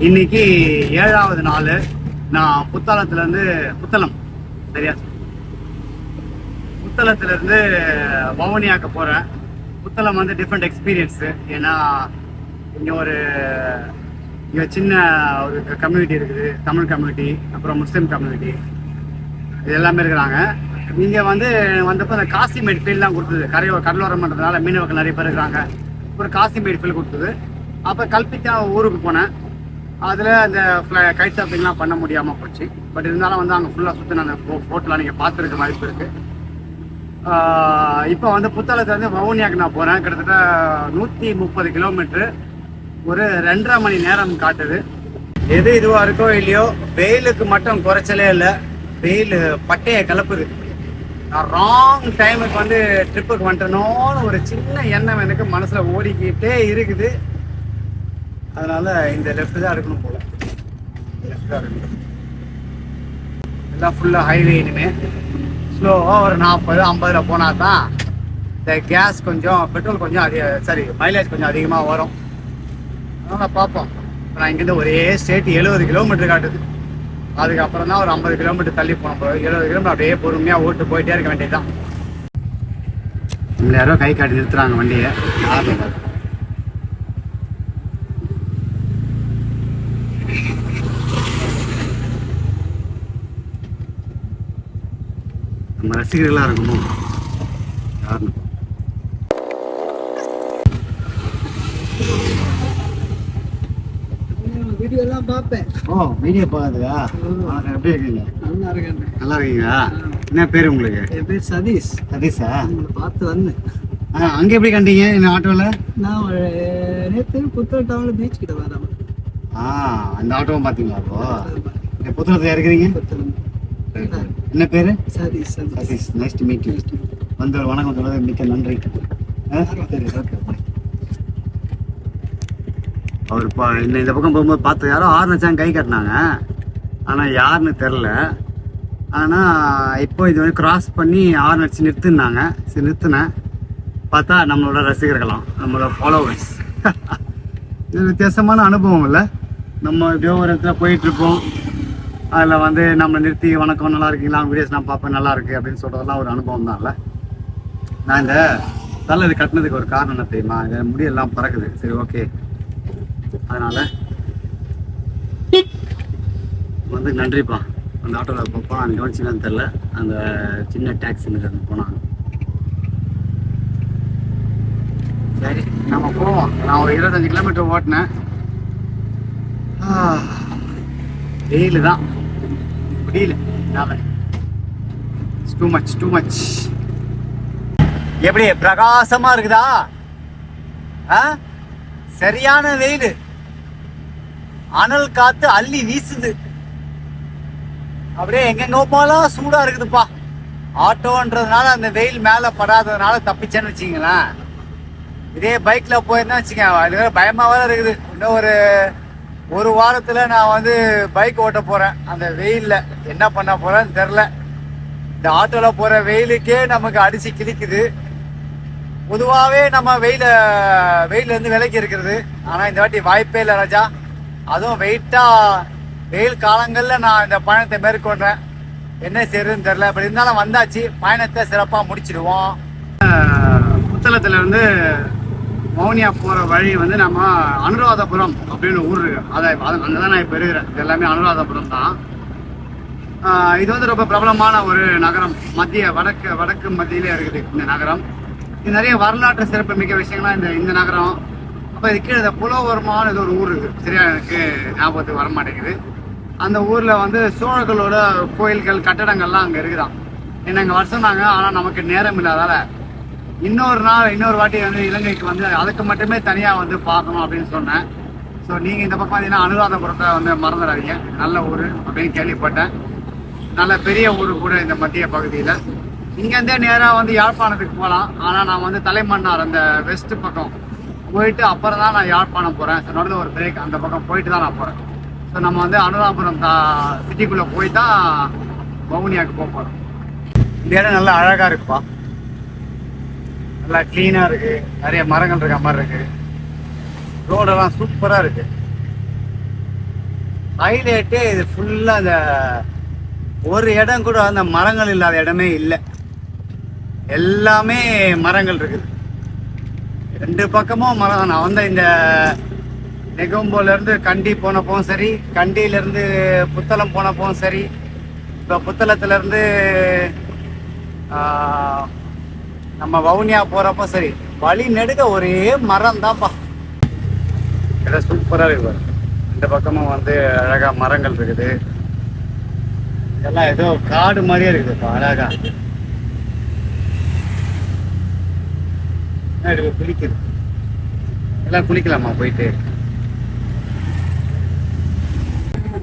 இன்னைக்கு 7வது நாள். நான் புத்தளம் சரியா, புத்தளத்துலேருந்து வவுனியாவுக்கு போகிறேன். புத்தளம் வந்து டிஃப்ரெண்ட் எக்ஸ்பீரியன்ஸு. ஏன்னா இங்கே சின்ன ஒரு கம்யூனிட்டி இருக்குது, தமிழ் கம்யூனிட்டி, அப்புறம் முஸ்லீம் கம்யூனிட்டி, இது எல்லாமே இருக்கிறாங்க. இங்கே வந்தப்போ அந்த காசிமேட் ஃபீல்ட்லாம் கொடுத்தது. கடலோரம் பண்ணுறதுனால மீனவர்கள் நிறைய பேர் இருக்கிறாங்க. ஒரு காசிமேட் ஃபீல் கொடுத்தது. அப்போ கல்பித்தா ஊருக்கு போனேன். அதில் அந்த கைட் சர்ஃபிங்லாம் பண்ண முடியாமல் போச்சு. பட் இருந்தாலும் அங்கே ஃபுல்லாக சுற்றின அந்த போட்டெலாம் நீங்கள் பார்த்துருக்க வாய்ப்பு இருக்குது. இப்போ புத்தளத்துலேருந்து வவுனியாவுக்கு நான் போகிறேன். கிட்டத்தட்ட 130 கிலோமீட்ரு, ஒரு 2.5 மணி நேரம் காட்டுது. எது இதுவாக இருக்கோ இல்லையோ, வெயிலுக்கு மட்டும் குறைச்சலே இல்லை. வெயில் பட்டையை கலப்புது. நான் ராங் டைமுக்கு ட்ரிப்புக்கு வந்துட்டனோன்னு ஒரு சின்ன எண்ணம் எனக்கு மனசில் ஓடிக்கிட்டே இருக்குது. அதனால இந்த லெஃப்ட் தான் எடுக்கணும் போல. லெஃப்ட் தான் எடுக்கணும். எல்லாம் ஃபுல்லாக ஹைவே. இனிமேல் ஸ்லோவாக ஒரு 40-50 போனால் தான் இந்த கேஸ் பெட்ரோல் கொஞ்சம் மைலேஜ் கொஞ்சம் அதிகமாக வரும். அதனால் பார்ப்போம். நான் இங்கேருந்து ஒரே ஸ்டேட் 70 கிலோமீட்டர் காட்டுது. அதுக்கப்புறம் தான் ஒரு 50 கிலோமீட்டர் தள்ளி போன போது 70 கிலோமீட்டர் அப்படியே பொறுமையாக ஓட்டு போயிட்டே இருக்க வேண்டியதுதான். இங்கே யாரோ கை காட்டி நிறுத்துறாங்க வண்டியை. நம்ம ரசிகர்களாக இருக்குமோ யாருன்னு. வீடியோலாம் பார்ப்பேன். ஓ, வீடியோ பார்க்குறதுக்கா? எப்படி இருக்கீங்க? நல்லா இருக்கேன். நல்லா இருக்கீங்களா? என்ன பேர் உங்களுக்கு? என் பேர் சதீஷ். சதீஷா? பார்த்து வந்தேன். அங்கே எப்படி கண்டீங்க இந்த ஆட்டோவில்? நான் நேற்று புத்தளம் டவுனில் பீச் கிட்ட வரேன். அந்த ஆட்டோவும் பார்த்தீங்களா? அப்போ புத்தளத்தில் இருக்கிறீங்க? என்ன பேர்? Satish. Satish, nice to meet you. வணக்கம் சொல்றது மிக்க நன்றி. சரி, ஓகே. அவர் இந்த பக்கம் போகும்போது பார்த்து யாரோ ஆறுனச்சாங்க கை கட்டினாங்க. ஆனால் யாருன்னு தெரில. ஆனால் இப்போ இது கிராஸ் பண்ணி ஆறுனச்சு நிறுத்துனாங்க. சரி, நிறுத்தினேன். பார்த்தா நம்மளோட ரசிகர்களாம், நம்மளோட ஃபாலோவர்ஸ். இது வித்தியாசமான அனுபவம் இல்லை? நம்ம எப்படியோ ஒரு இடத்துல போயிட்டுருப்போம். அதில் நம்மளை நிறுத்தி வணக்கம், நல்லா இருக்கீங்களா, வீடியோஸ் நான் பார்ப்பேன், நல்லா இருக்குது அப்படின்னு சொல்கிறதெல்லாம் ஒரு அனுபவம் தான்ல. நான் இந்த தலை இது கட்டினதுக்கு ஒரு காரணம் என்ன தெரியுமா? இது முடியெல்லாம் பறக்குது. சரி, ஓகே. அதனால் நன்றிப்பா. அந்த ஆட்டோவில் பார்ப்போம். அந்த கவனிச்சிங்கன்னு தெரில, அந்த சின்ன டாக்ஸின்னு போனாங்க. சரி, நம்ம போவோம். நான் ஒரு 25 கிலோமீட்டர் ஓட்டினேன். வெயில் தான் முடியல. Too much. எப்படி பிரகாசமா இருக்குதா? சரியான வெயில். அனல் காத்து அள்ளி வீசுது. அப்படியே எங்கெங்க போலாம் சூடா இருக்குதுப்பா. ஆட்டோன்றதுனால அந்த வெயில் மேல படாததுனால தப்பிச்சேன்னு வச்சுங்களேன். இதே பைக்ல போயிருந்தா வச்சுக்கேன், அது வேற பயமா வேற இருக்குது. இன்னும் ஒரு வாரத்துல நான் பைக் ஓட்ட போறேன். அந்த வெயில்ல என்ன பண்ண போறேன்னு தெரில. இந்த ஆட்டோல போற வெயிலுக்கே நமக்கு அடிச்சு கிழிக்குது. பொதுவாகவே நம்ம வெயிலேருந்து விலக்கி இருக்கிறது. ஆனால் இந்த வாட்டி வாய்ப்பே இல்லை ராஜா. அதுவும் வெயில் காலங்களில் நான் இந்த பயணத்தை மேற்கொண்டேன். என்ன செய்யறதுன்னு தெரில. அப்படி இருந்தாலும் வந்தாச்சு. பயணத்தை சிறப்பாக முடிச்சிடுவோம். புத்தளத்துலேருந்து வவுனியா போகிற வழி நம்ம அனுராதபுரம் அப்படின்னு ஊர் இருக்கு. அங்கே தான் நான் இப்போ இருக்கிறேன். இது எல்லாமே அனுராதபுரம் தான். இது ரொம்ப பிரபலமான ஒரு நகரம். வடக்கு மத்தியிலே இருக்குது இந்த நகரம். இது நிறைய வரலாற்று சிறப்பு மிக்க விஷயங்கள்லாம் இந்த நகரம். அப்போ இது கீழே புலவரமான இது ஒரு ஊர் இருக்குது. சரியா எனக்கு ஞாபகத்துக்கு வர மாட்டேங்குது. அந்த ஊரில் சோழர்களோட கோயில்கள், கட்டடங்கள்லாம் அங்கே இருக்குதான். என்ன அங்கே வர சொன்னாங்க. ஆனால் நமக்கு நேரம் இல்லாதால இன்னொரு வாட்டி இலங்கைக்கு அதுக்கு மட்டுமே தனியாக பார்க்கணும் அப்படின்னு சொன்னேன். ஸோ நீங்கள் இந்த பக்கம் பார்த்தீங்கன்னா அனுராதபுரத்தை மறந்துடாதீங்க. நல்ல ஊர் அப்படின்னு கேள்விப்பட்டேன். நல்ல பெரிய ஊர் கூட இந்த மத்திய பகுதியில். இங்கேருந்தே நேராக யாழ்ப்பாணத்துக்கு போகலாம். ஆனால் நான் தலைமன்னார் அந்த வெஸ்ட் பக்கம் போயிட்டு அப்புறம் தான் நான் யாழ்ப்பாணம் போகிறேன். ஸோ நடுவில் ஒரு பிரேக், அந்த பக்கம் போயிட்டு தான் நான் போகிறேன். ஸோ நம்ம அனுராதபுரம் சிட்டிக்குள்ளே போய் தான் வவுனியாவுக்கு போகிறோம். இந்த இடம் நல்லா அழகாக இருக்குப்பா. நல்லா க்ளீனாக இருக்குது. நிறைய மரங்கள் இருக்க மாதிரி இருக்குது. ரோடெல்லாம் சூப்பராக இருக்குது. ஹைலைட்டே இது ஃபுல்லாக அந்த ஒரு இடம் கூட அந்த மரங்கள் இல்லாத இடமே இல்லை, எல்லாமே மரங்கள் இருக்குது. 2 பக்கமும் மரம். நான் வந்து இந்த நெகொம்போலேருந்து கண்டி போனப்பவும் சரி, கண்டியிலேருந்து புத்தளம் போனப்பவும் சரி, இப்போ புத்தளத்துலேருந்து நம்ம வவுனியா போகிறப்போ சரி, வழி நெடுக்க ஒரே மரம் தான்ப்பா. இடம் சூப்பராக இருக்குது. இந்த பக்கமும் வந்து அழகாக மரங்கள் இருக்குது. இதெல்லாம் ஏதோ காடு மாதிரியே இருக்குதுப்பா, அழகா குளிக்குது. எல்லாம் குளிக்கலாமா போயிட்டு?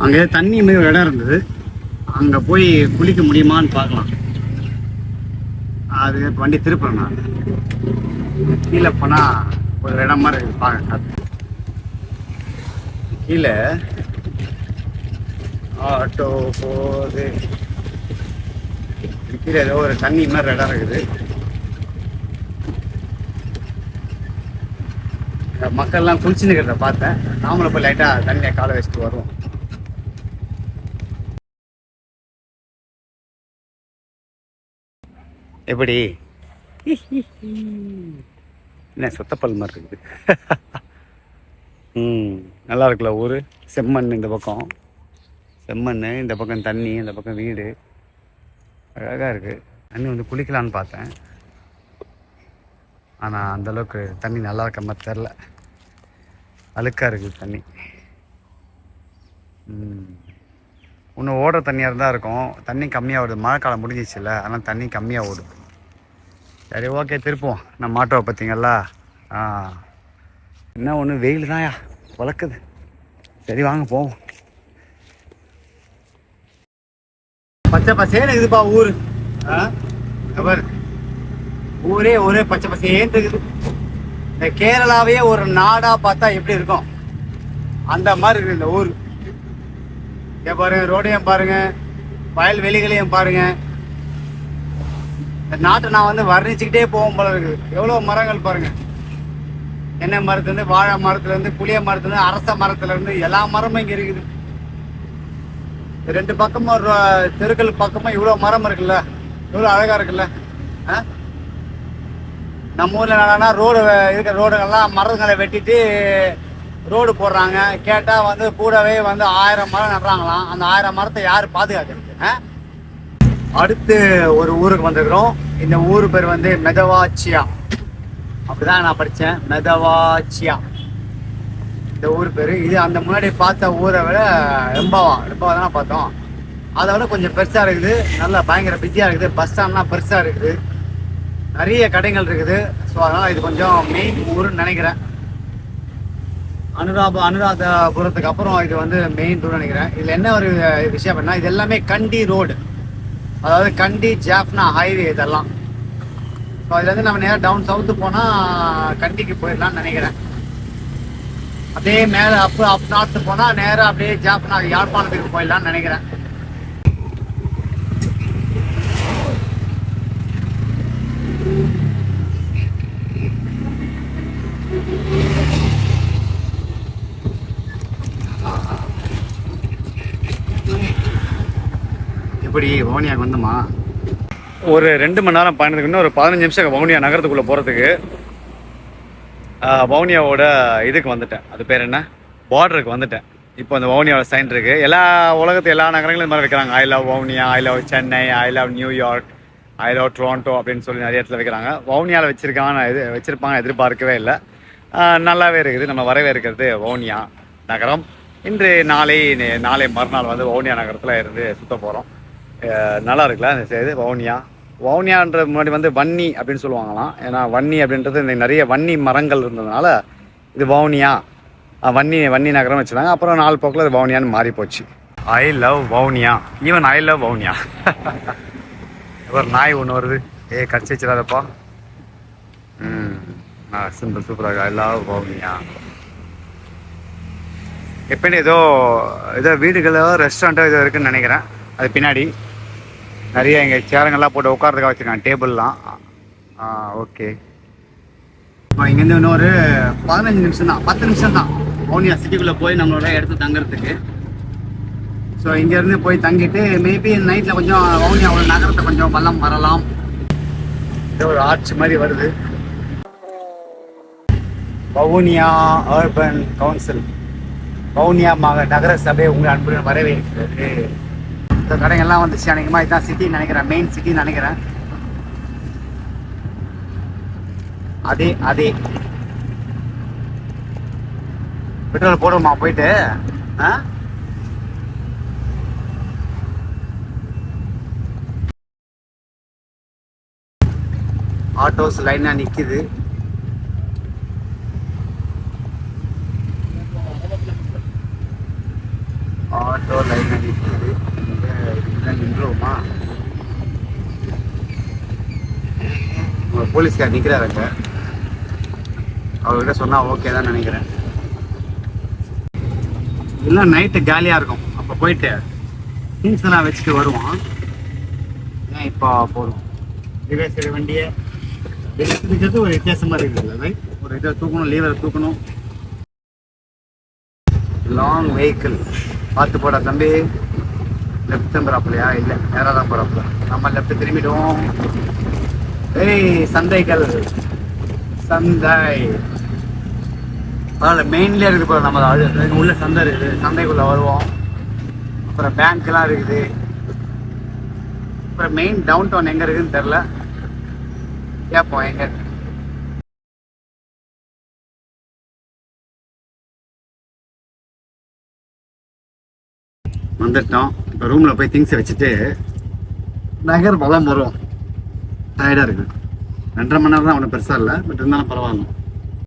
அங்கே தண்ணி மாதிரி ஒரு இடம் இருந்தது, அங்கே போய் குளிக்க முடியுமான்னு பார்க்கலாம். அது வண்டி திருப்பேன் நான். கீழே போனால் ஒரு இடம் மாதிரி இருக்குது பார்க்க. கீழே ஆட்டோ போகுது. கீழே ஏதோ ஒரு தண்ணி மாதிரி இடம் இருக்குது. மக்கள்லாம் குளிச்சுன்னுக்கிறத பார்த்தேன். நாமளும் போய் லைட்டாக தண்ணியை காலை வச்சுட்டு வருவோம். எப்படி என்ன சொத்தப்பல் மாதிரி இருக்குது. நல்லா இருக்குல்ல ஊர். செம்மண் இந்த பக்கம், செம்மண் இந்த பக்கம் தண்ணி, இந்த பக்கம் வீடு. அழகாக இருக்குது. தண்ணி வந்து குளிக்கலான்னு பார்த்தேன், ஆனால் அந்தளவுக்கு தண்ணி நல்லா இருக்க மாதிரி தெரில. அழுக்காக இருக்குது தண்ணி. இன்னும் ஓடுற தண்ணியாக இருந்தால் இருக்கும். தண்ணி கம்மியாக ஓடுது, மழை காலம் முடிஞ்சிச்சுல்ல, அதனால் தண்ணி கம்மியாக ஓடுது. சரி, ஓகே, திருப்போம். நம்ம ஆட்டோவை பார்த்தீங்களா? என்ன ஒன்று வெயில் தான்யா வளர்க்குது. சரி வாங்க போவோம். பச்சை பசேன்னு இருக்குதுப்பா ஊர். ஊரே ஒரே பச்சை பசேன்னு இருக்குது. இந்த கேரளாவே ஒரு நாடாக பார்த்தா எப்படி இருக்கும் அந்த மாதிரி இருக்குது இந்த ஊர். இங்கே பாருங்க, ரோடையும் பாருங்க, வயல்வெளிகளையும் பாருங்க. இந்த நாட்டை நான் வந்து வர்ணிச்சுக்கிட்டே போகும் போல இருக்குது. எவ்வளோ மரங்கள் பாருங்க. தென்னை மரத்துலேருந்து, வாழை மரத்துலேருந்து, புளிய மரத்துலேருந்து, அரச மரத்துலேருந்து எல்லா மரமும் இங்கே இருக்குது. 2 பக்கமும் தெருக்கள் பக்கமும் இவ்வளோ மரம் இருக்குல்ல, இவ்வளோ அழகாக இருக்குல்ல. நம்ம ஊரில் என்னன்னா ரோடு இருக்கிற ரோடுகள்லாம் மரங்களை வெட்டிட்டு ரோடு போடுறாங்க. கேட்டால் வந்து கூடவே வந்து 1000 மரம் நடுறாங்களாம். அந்த 1000 மரத்தை யார் பாதுகாக்கிறது? அடுத்து ஒரு ஊருக்கு வந்துருக்கிறோம். இந்த ஊர் பேர் வந்து மெதவாச்சியா. அப்படிதான் நான் படித்தேன், மெதவாச்சியா இந்த ஊர் பேர். இது அந்த முன்னாடி பார்த்த ஊரை விட ரெம்பவா தானே பார்த்தோம். அதை விட கொஞ்சம் பெருசாக இருக்குது. நல்லா பயங்கர பிஸியாக இருக்குது. பஸ் ஸ்டாண்ட்லாம் பெருசாக இருக்குது, நிறைய கடைகள் இருக்குது. ஸோ அதனால் இது கொஞ்சம் மெயின் ஊருன்னு நினைக்கிறேன். அனுராதபுரத்துக்கு அப்புறம் இது வந்து மெயின் டூர் நினைக்கிறேன். இதில் என்ன ஒரு விஷயம் அப்படின்னா, இது எல்லாமே கண்டி ரோடு, அதாவது கண்டி ஜாஃப்னா ஹைவே இதெல்லாம். ஸோ இதுலேருந்து நம்ம நேராக டவுன் சவுத்து போனால் கண்டிக்கு போயிடலான்னு நினைக்கிறேன். அப்படியே மேலே அப் நார்த்து போனால் நேராக அப்படியே ஜாஃப்னா யாழ்ப்பாணத்துக்கு போயிடலான்னு நினைக்கிறேன். எப்படி வவுனியாவுக்கு வந்தோமா, ஒரு 2 மணி நேரம் பயணத்துக்கு இன்னும் ஒரு 15 நிமிஷம் வவுனியா நகரத்துக்குள்ளே போகிறதுக்கு. வவுனியாவோட இதுக்கு வந்துட்டேன், அது பேர் என்ன, பார்டருக்கு வந்துட்டேன். இப்போ அந்த வவுனியாவோட சைன் இருக்குது. எல்லா நகரங்களும் இந்த மாதிரி வைக்கிறாங்க. I love Vavuniya, I love Chennai, I love New York, I love Toronto அப்படின்னு சொல்லி நிறைய இடத்துல வைக்கிறாங்க. வவுனியாவில் வச்சுருப்பாங்க எதிர்பார்க்கவே இல்லை. நல்லாவே இருக்குது. நம்ம வரவேற்கிறது வவுனியா நகரம். இன்று நாளை மறுநாள் வந்து வவுனியா நகரத்தில் இருந்து சுற்ற போகிறோம். நல்லா இருக்குல்ல இந்த இது வவுனியான்ற முன்னாடி வந்து வன்னி அப்படின்னு சொல்லுவாங்களாம். ஏன்னா வன்னி அப்படின்றது இந்த நிறைய வன்னி மரங்கள் இருந்ததுனால இது வவுனியா வன்னி நகரம் வச்சுருந்தாங்க. அப்புறம் நாள் போக்கில் அது வவுனியான்னு மாறி போச்சு. I love Vavuniya, even I love Vavuniya. ஒரு நாய் ஒன்று வருது, கடிச்சு வச்சிடாதப்பா. சிம்பிள் சூப்பராக ஐ லவ் வவுனியா. எப்படின்னு ஏதோ வீடுகளோ ரெஸ்டாரண்ட்டோ ஏதோ இருக்குதுன்னு நினைக்கிறேன். அது பின்னாடி நிறைய இங்கே சேரங்கள்லாம் போட்டு உட்காரதுக்காக வச்சுருக்காங்க, டேபிள்லாம். ஓகே, இப்போ இங்கேருந்து இன்னும் ஒரு 15 நிமிஷம் தான், 10 நிமிஷம் தான் வவுனியா சிட்டிக்குள்ளே போய் நம்மளோட இடத்து தங்குறதுக்கு. ஸோ இங்கேருந்து போய் தங்கிட்டு மேபி நைட்டில் கொஞ்சம் வவுனியா ஒரு நகரத்தை கொஞ்சம் பள்ளம் வரலாம். இது ஒரு ஆர்ச் மாதிரி வருது. வவுனியா அர்பன் கவுன்சில், வவுனியா நகர சபை உங்களை அன்புடன் வரவேற்கிறது. இந்த கடைகள்லாம் வந்துச்சு. அன்றைக்குமா இதுதான் சிட்டின்னு நினைக்கிறேன், மெயின் சிட்டின்னு நினைக்கிறேன். அதே பெட்ரோல் போடுவோமா போயிட்டு? ஆட்டோஸ் லைனா நிக்குது. ஆட்டோ லைனா நிக்குது. நின்றுவோமா? போலீஸ்கார் நிக்கிறாருங்க. அவர்கிட்ட சொன்னா ஓகே தான் நினைக்கிறேன். இல்லை நைட்டு காலியாக இருக்கும். அப்போ போயிட்டு திங்ஸ் எல்லாம் வச்சுட்டு வருவான். ஏன் இப்போ போதும் இதுவே சரி வண்டியை எடுத்துக்கிறது ஒரு வித்தியாசமாக இருக்குது. ரைட், ஒரு இதை தூக்கணும், லீவரை தூக்கணும். லாங் வெஹிக்கிள் பார்த்து போட தம்பி. லெஃப்ட் திரும்புறாப்புலையா? இல்லை, நேராக தான் போகிறாப்புல. நம்ம லெஃப்ட் திரும்பிடுவோம். ஏய் சந்தைகள், சந்தை அதில் மெயின்லேயே இருக்குது போல. நம்ம உள்ள சந்தை இருக்குது, சந்தைக்குள்ளே வருவோம். அப்புறம் பேங்க்லாம் இருக்குது. அப்புறம் மெயின் டவுன் டவுன் எங்கே இருக்குதுன்னு தெரில. கேட்போம் எங்கே. வந்துட்டோம். இப்போ ரூமில் போய் திங்ஸை வச்சுட்டு நகர் பலம் வரும். டயர்டாக இருக்குது. 2.5 மணி நேரம் தான் ஒன்றும் பெருசாக இல்லை, பட் இருந்தாலும் பரவாயில்ல.